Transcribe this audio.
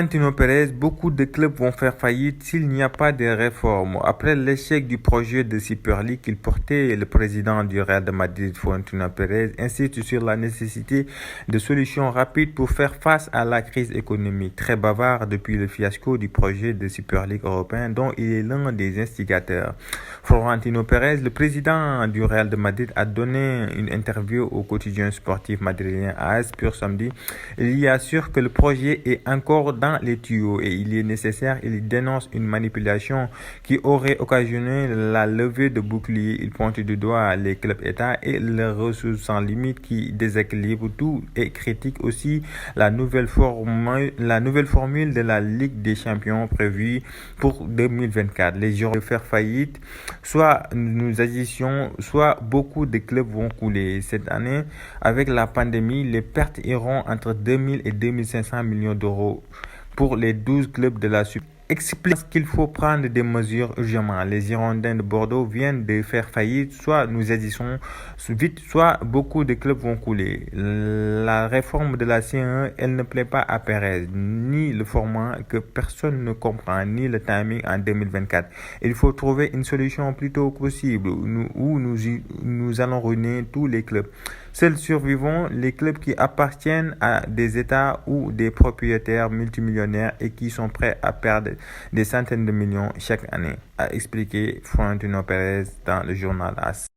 Florentino Pérez, beaucoup de clubs vont faire faillite s'il n'y a pas de réformes. Après l'échec du projet de Super League qu'il portait, le président du Real de Madrid, Florentino Pérez, insiste sur la nécessité de solutions rapides pour faire face à la crise économique. Très bavard depuis le fiasco du projet de Super League européen dont il est l'un des instigateurs. Florentino Pérez, le président du Real de Madrid, a donné une interview au quotidien sportif madrilène AS Pur samedi. Il y assure que le projet est encore dans les tuyaux et il est nécessaire. Il dénonce une manipulation qui aurait occasionné la levée de boucliers. Il pointe du doigt les clubs États et leurs ressources sans limite qui déséquilibrent tout et critique aussi la nouvelle formule de la Ligue des Champions prévue pour 2024. Les jours de faire faillite, soit nous agissons, soit beaucoup de clubs vont couler. Cette année, avec la pandémie, les pertes iront entre 2000 et 2500 millions d'euros pour les 12 clubs de la Super. Explique qu'il faut prendre des mesures urgemment. Les Girondins de Bordeaux viennent de faire faillite. Soit nous agissons vite, soit beaucoup de clubs vont couler. La réforme de la C1, elle ne plaît pas à Pérez, ni le format que personne ne comprend, ni le timing en 2024. Il faut trouver une solution plus tôt possible où nous allons ruiner tous les clubs. Seuls survivons les clubs qui appartiennent à des États ou des propriétaires multimillionnaires et qui sont prêts à perdre des centaines de millions chaque année, a expliqué Florentino Pérez dans le journal AS.